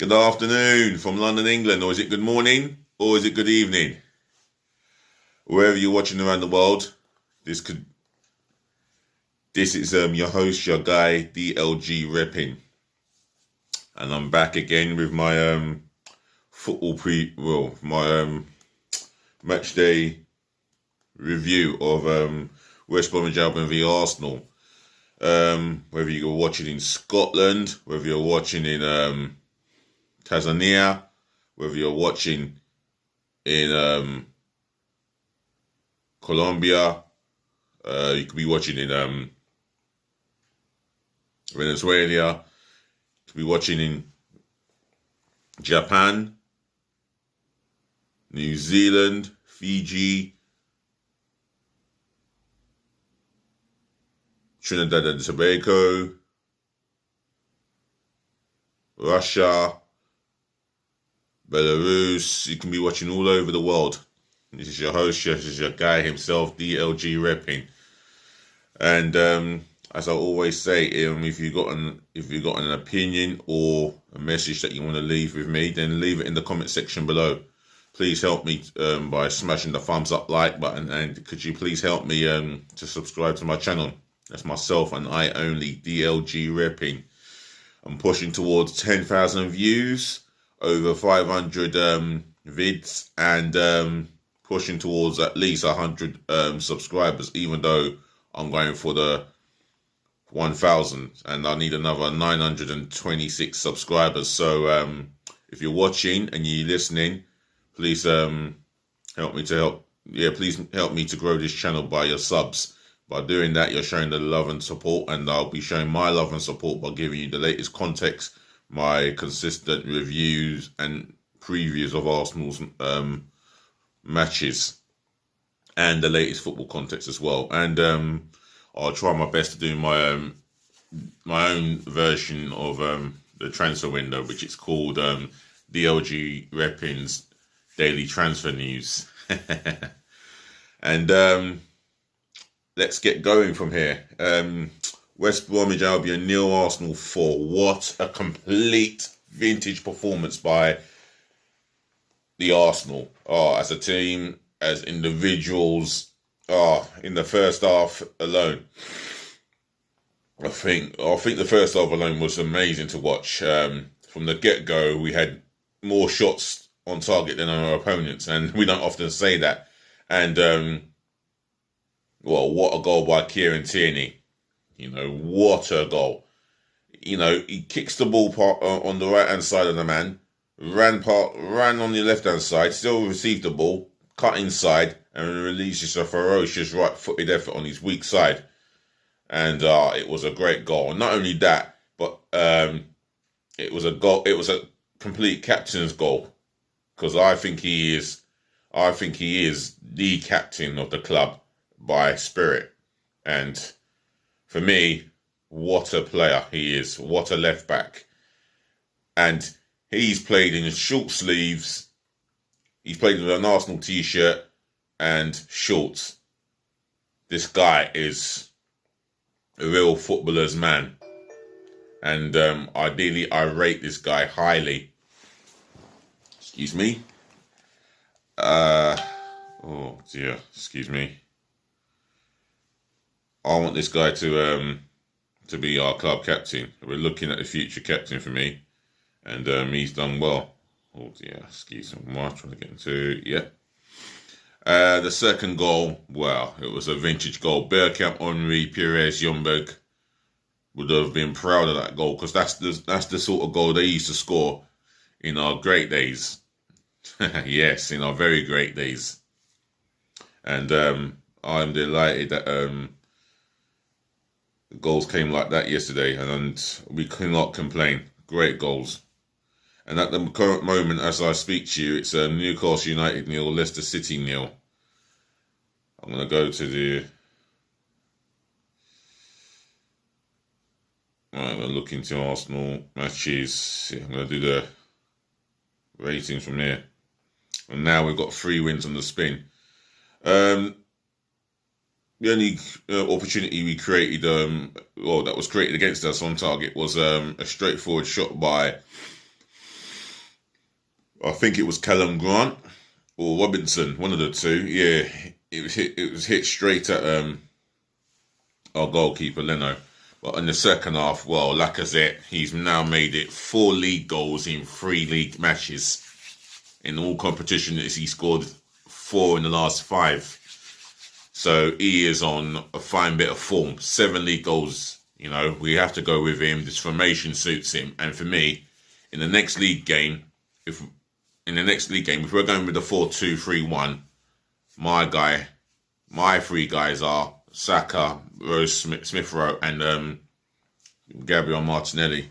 Good afternoon from London, England, or is it good morning, or is it good evening? Wherever you're watching around the world, this is your host, your guy, DLG Reppin, and I'm back again with my match day review of West Bromwich Albion v Arsenal. Whether you're watching in Scotland, whether you're watching in Tanzania, whether you're watching in Colombia, you could be watching in Venezuela, you could be watching in Japan, New Zealand, Fiji, Trinidad and Tobago, Russia, Belarus. You can be watching all over the world. This is your host, this is your guy himself, DLG Reppin. And as I always say, if you got an opinion or a message that you want to leave with me, then leave it in the comment section below. Please help me by smashing the thumbs up like button, and could you please help me to subscribe to my channel? That's myself and I only, DLG Reppin. I'm pushing towards 10,000 views, over 500 vids, and pushing towards at least 100 subscribers, even though I'm going for the 1,000 and I need another 926 subscribers. So if you're watching and you're listening, please help me to grow this channel by your subs. By doing that, you're showing the love and support, and I'll be showing my love and support by giving you the latest context, my consistent reviews and previews of Arsenal's matches, and the latest football context as well. And I'll try my best to do my own version of the transfer window, which is called DLG Reppin's Daily Transfer News. And let's get going from here. West Bromwich Albion 0, Arsenal 4. What a complete vintage performance by the Arsenal. As a team, as individuals, in the first half alone. I think the first half alone was amazing to watch. From the get-go, we had more shots on target than our opponents, and we don't often say that. And what a goal by Kieran Tierney. What a goal. He kicks the ball on the right-hand side of the man, ran on the left-hand side, still received the ball, cut inside, and releases a ferocious right-footed effort on his weak side. And it was a great goal. Not only that, but it was a goal. It was a complete captain's goal, because I think he is the captain of the club by spirit. And for me, what a player he is. What a left back. And he's played in short sleeves. He's played with an Arsenal t-shirt and shorts. This guy is a real footballer's man. And ideally, I rate this guy highly. Excuse me. Oh dear, excuse me. I want this guy to be our club captain. We're looking at the future captain for me, and he's done well. Oh dear, excuse me. What am I trying to get into? Yeah. The second goal, well, it was a vintage goal. Bergkamp, Henry, Pires, Ljungberg would have been proud of that goal, because that's the sort of goal they used to score in our great days. Yes, in our very great days. And I'm delighted that goals came like that yesterday, and we cannot complain. Great goals. And at the current moment, as I speak to you, it's Newcastle United 0, Leicester City 0. I'm going to go to the... I'm going to look into Arsenal matches. I'm going to do the ratings from there. And now we've got 3 wins on the spin. The only opportunity we created, that was created against us on target, was a straightforward shot by I think it was Callum Grant or Robinson, one of the two. Yeah, it was hit straight at our goalkeeper Leno. But in the second half, well, Lacazette, he's now made it 4 league goals in 3 league matches. In all competitions, he scored 4 in the last 5. So he is on a fine bit of form. 7 league goals. You know, we have to go with him. This formation suits him. And for me, in the next league game, if we're going with the 4-2-3-1, my 3 guys are Saka, Rose Smith Rowe, and Gabriel Martinelli.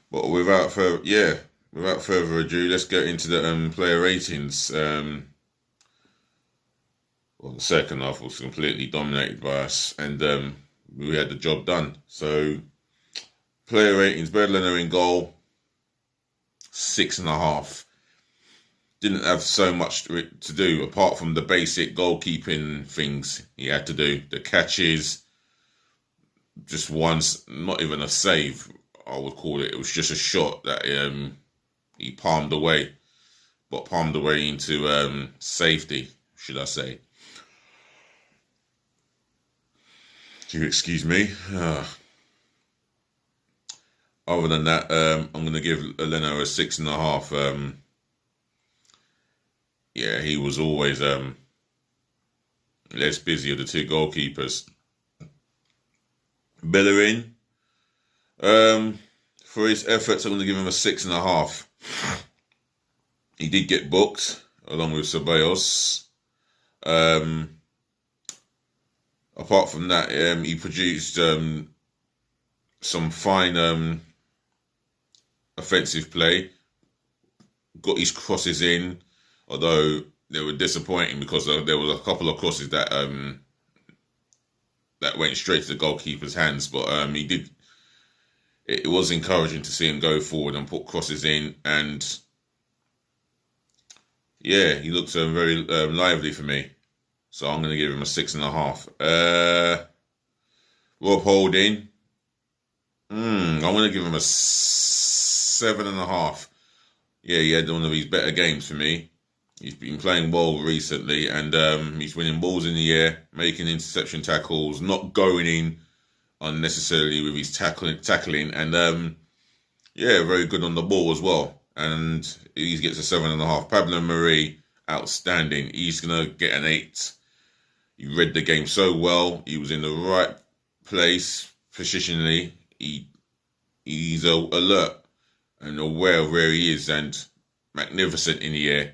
But without further ado, let's get into the player ratings. Well, the second half was completely dominated by us, and we had the job done. So, player ratings: Berliner in goal, 6.5. Didn't have so much to do apart from the basic goalkeeping things he had to do. The catches, just once, not even a save, I would call it. It was just a shot that he palmed away into safety, should I say. Do you excuse me? Other than that, I'm going to give Leno a 6.5. Yeah, he was always less busy of the 2 goalkeepers. Bellerin, for his efforts, I'm going to give him a 6.5. He did get booked along with Ceballos. Apart from that, he produced some fine offensive play. Got his crosses in, although they were disappointing because there was a couple of crosses that that went straight to the goalkeeper's hands. But he did. It was encouraging to see him go forward and put crosses in, and yeah, he looked very lively for me. So I'm going to give him a 6.5. Rob Holding, I'm going to give him a 7.5. Yeah, he had one of his better games for me. He's been playing well recently, and he's winning balls in the air, making interception tackles, not going in unnecessarily with his tackling, and yeah, very good on the ball as well. And he gets a 7.5. Pablo Marie, outstanding. He's going to get an 8. He read the game so well. He was in the right place positionally. He's alert and aware of where he is, and magnificent in the air.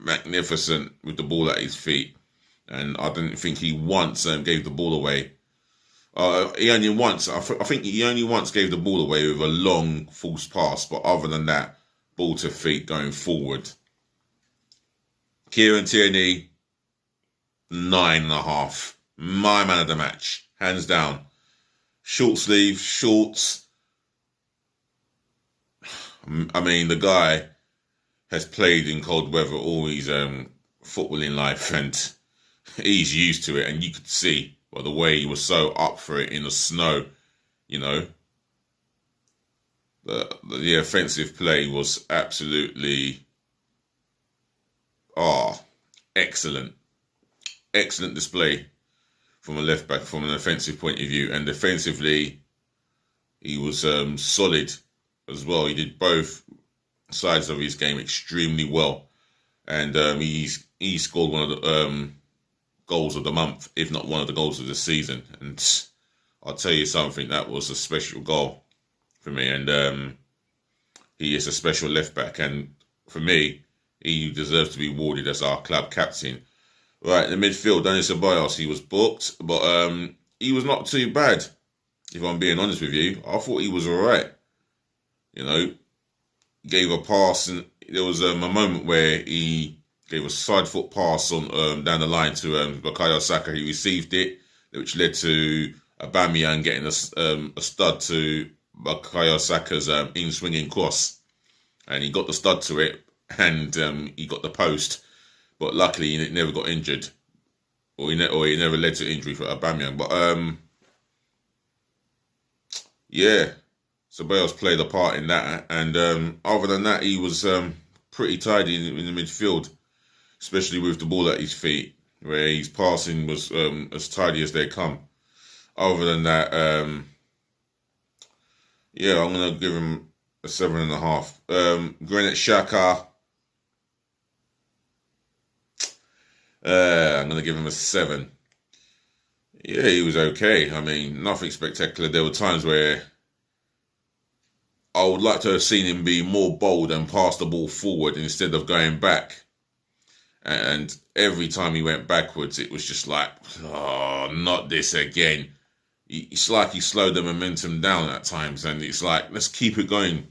Magnificent with the ball at his feet. And I didn't think he once gave the ball away. I think he only once gave the ball away with a long false pass, but other than that, ball to feet going forward. Kieran Tierney, 9.5. My man of the match, hands down. Short sleeve, shorts. I mean, the guy has played in cold weather all his footballing life, and he's used to it. And you could see by the way he was so up for it in the snow, you know. The offensive play was absolutely excellent. Excellent display from a left back from an offensive point of view, and defensively he was solid as well. He did both sides of his game extremely well, and he scored one of the goals of the month, if not one of the goals of the season. And I'll tell you something, that was a special goal for me, and he is a special left back, and for me, he deserves to be awarded as our club captain. Right, in the midfield, Daniel Ceballos, he was booked, but he was not too bad, if I'm being honest with you. I thought he was all right. You know, gave a pass, and there was a moment where he gave a side foot pass on down the line to Bukayo Saka. He received it, which led to Aubameyang getting a stud to Bukayo Saka's in-swinging cross. And he got the stud to it, and he got the post. But luckily, he never got injured, or he never led to injury for Aubameyang. But yeah, Ceballos played a part in that, and other than that, he was pretty tidy in the midfield, especially with the ball at his feet, where his passing was as tidy as they come. Other than that, yeah, I'm gonna give him a 7.5. Granite Shaka, I'm gonna give him a 7. Yeah, he was okay. I mean, nothing spectacular. There were times where I would like to have seen him be more bold and pass the ball forward instead of going back. And every time he went backwards, it was just like, oh, not this again. It's like he slowed the momentum down at times, and it's like, let's keep it going.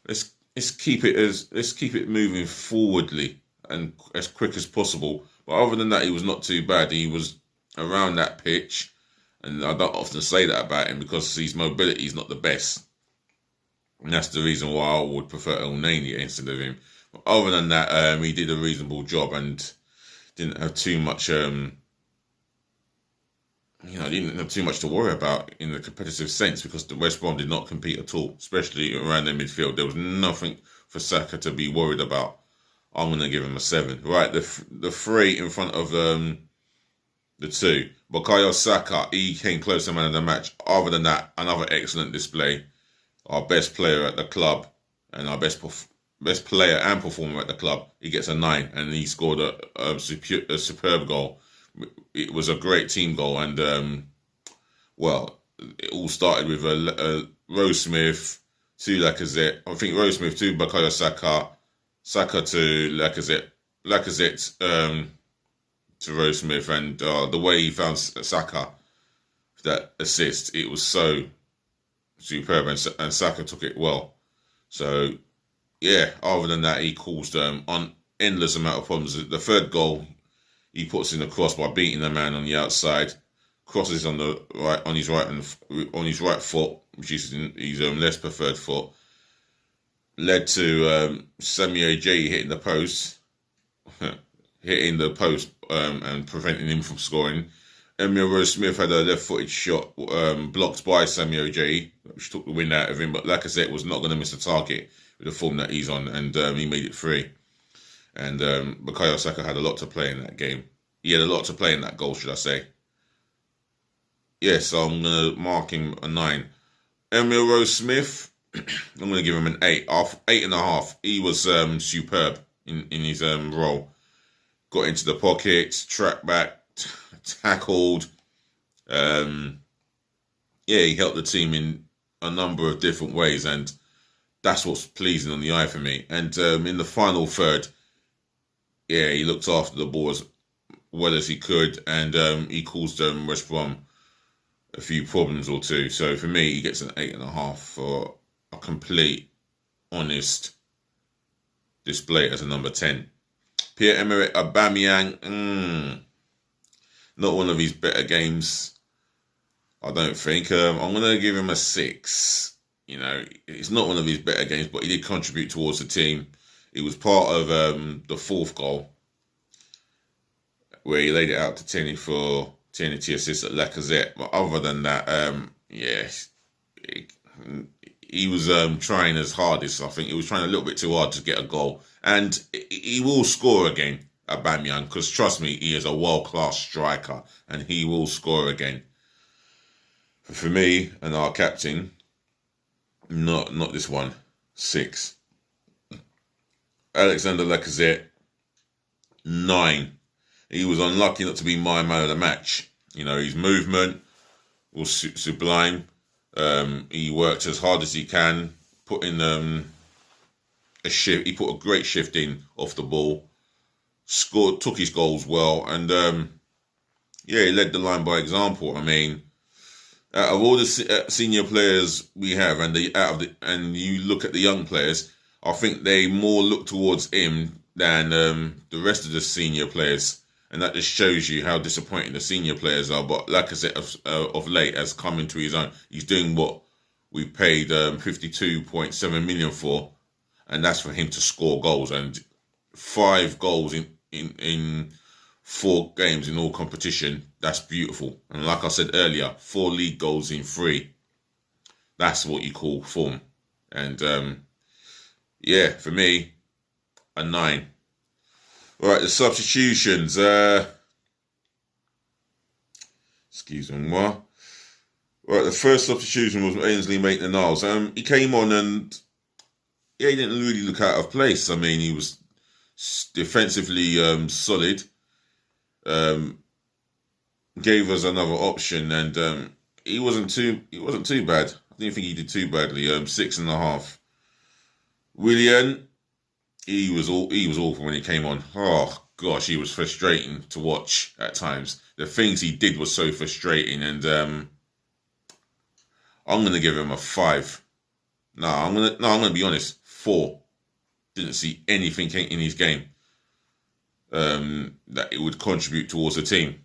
Let's keep it moving forwardly and as quick as possible. But other than that, he was not too bad. He was around that pitch, and I don't often say that about him because his mobility is not the best. And that's the reason why I would prefer El Nani instead of him. But other than that, he did a reasonable job and didn't have too much, didn't have too much to worry about in the competitive sense because the West Brom did not compete at all, especially around their midfield. There was nothing for Saka to be worried about. I'm going to give him a 7. Right, the 3 in front of the 2. Bukayo Saka, he came close to man of the match. Other than that, another excellent display. Our best player at the club and our best player and performer at the club, he gets a 9, and he scored a superb goal. It was a great team goal, and it all started with a Rose Smith to Lacazette. I think Rose Smith to Bukayo Saka, Saka to Lacazette to Rose Smith, and the way he found Saka, that assist, it was so superb, and Saka took it well. So, yeah, other than that, he caused on endless amount of problems. The third goal, he puts in the cross by beating the man on the outside, crosses on the right, on his right foot, which is his less preferred foot, led to Samuel J hitting the post, and preventing him from scoring. Emile Rose-Smith had a left-footed shot blocked by Samuel J, which took the wind out of him, but Lacazette was not going to miss a target with the form that he's on, and he made it 3. And Bukayo Saka had a lot to play in that game. He had a lot to play in that goal, should I say. Yeah, so I'm going to mark him a 9. Emile Rose-Smith, I'm going to give him an 8. 8.5. He was superb in his role. Got into the pocket, tracked back, tackled. He helped the team in a number of different ways, and that's what's pleasing on the eye for me. And in the final third, yeah, he looked after the ball as well as he could, and he caused West Brom a few problems or two. So for me, he gets an 8.5 for a complete, honest display as a number 10. Pierre-Emerick Aubameyang, not one of his better games, I don't think. I'm going to give him a 6. You know, it's not one of his better games, but he did contribute towards the team. He was part of the 4th goal, where he laid it out to Tierney for Tierney assist at Lacazette. But other than that, he was trying his hardest. I think he was trying a little bit too hard to get a goal. And he will score again, Aubameyang, because trust me, he is a world-class striker, and he will score again. For me and our captain, not this one, 6. Alexander Lacazette, 9. He was unlucky not to be my man of the match. You know, his movement was sublime. He worked as hard as he can, put in a shift. He put a great shift in off the ball, scored, took his goals well, and he led the line by example. I mean, out of all the senior players we have, and you look at the young players, I think they more look towards him than the rest of the senior players. And that just shows you how disappointing the senior players are. But Lacazette of late has come into his own. He's doing what we paid 52.7 million for, and that's for him to score goals. And 5 goals in 4 games in all competition, that's beautiful. And like I said earlier, 4 league goals in 3. That's what you call form. And yeah, for me, a 9. All right, the substitutions. Excuse me, what? Right, the first substitution was Ainsley Maitland-Niles. He came on and yeah, he didn't really look out of place. I mean, he was defensively solid. Gave us another option, and he wasn't too bad. I didn't think he did too badly. 6.5. William, he was awful when he came on. Oh gosh, he was frustrating to watch at times. The things he did was so frustrating, and I'm gonna give him a 5. No, I'm gonna be honest. 4. Didn't see anything in his game that it would contribute towards the team.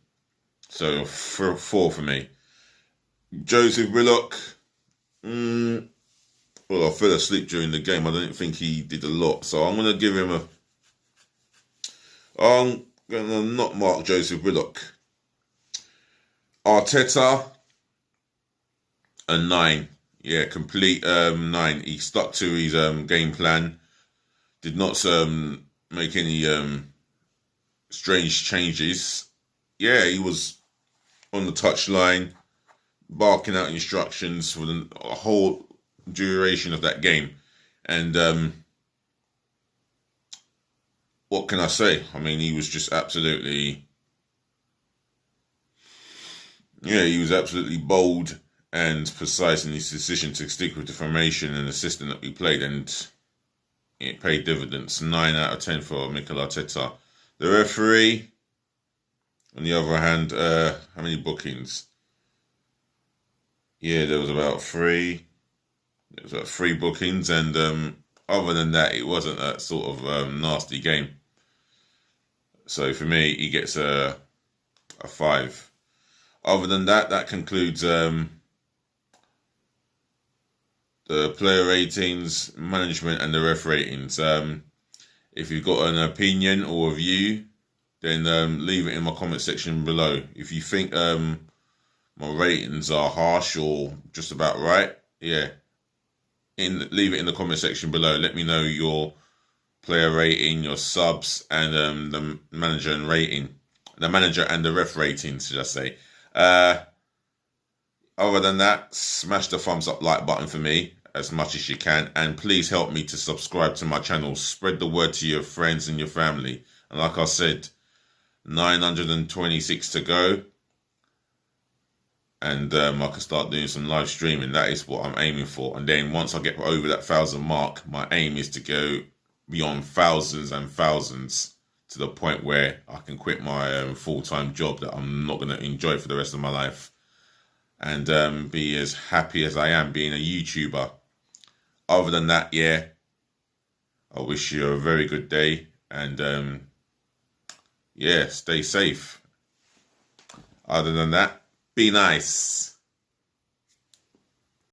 So 4 for me. Joseph Willock. Well, I fell asleep during the game. I didn't think he did a lot, so I'm gonna give him a. I'm gonna not mark Joseph Willock. Arteta, a 9. Yeah, complete 9. He stuck to his game plan. Did not make any strange changes. Yeah, he was on the touchline, barking out instructions for the whole duration of that game. And what can I say? I mean, he was just absolutely, yeah, he was absolutely bold and precise in his decision to stick with the formation and the system that we played, and it paid dividends. 9 out of 10 for Mikel Arteta. The referee, on the other hand, how many bookings? Yeah, there was about 3. There was about 3 bookings, and other than that, it wasn't that sort of nasty game. So for me, he gets a 5. Other than that, that concludes the player ratings, management, and the ref ratings. If you've got an opinion or a view, then leave it in my comment section below. If you think my ratings are harsh or just about right, yeah, leave it in the comment section below. Let me know your player rating, your subs, and the manager and rating. The manager and the ref ratings, should I say. Other than that, smash the thumbs up like button for me as much as you can, and please help me to subscribe to my channel. Spread the word to your friends and your family. And like I said, 926 to go, and I can start doing some live streaming. That is what I'm aiming for. And then once I get over that 1,000 mark, my aim is to go beyond thousands and thousands, to the point where I can quit my full-time job that I'm not going to enjoy for the rest of my life, and be as happy as I am being a YouTuber. Other than that, yeah, I wish you a very good day, and yeah, stay safe. Other than that, be nice.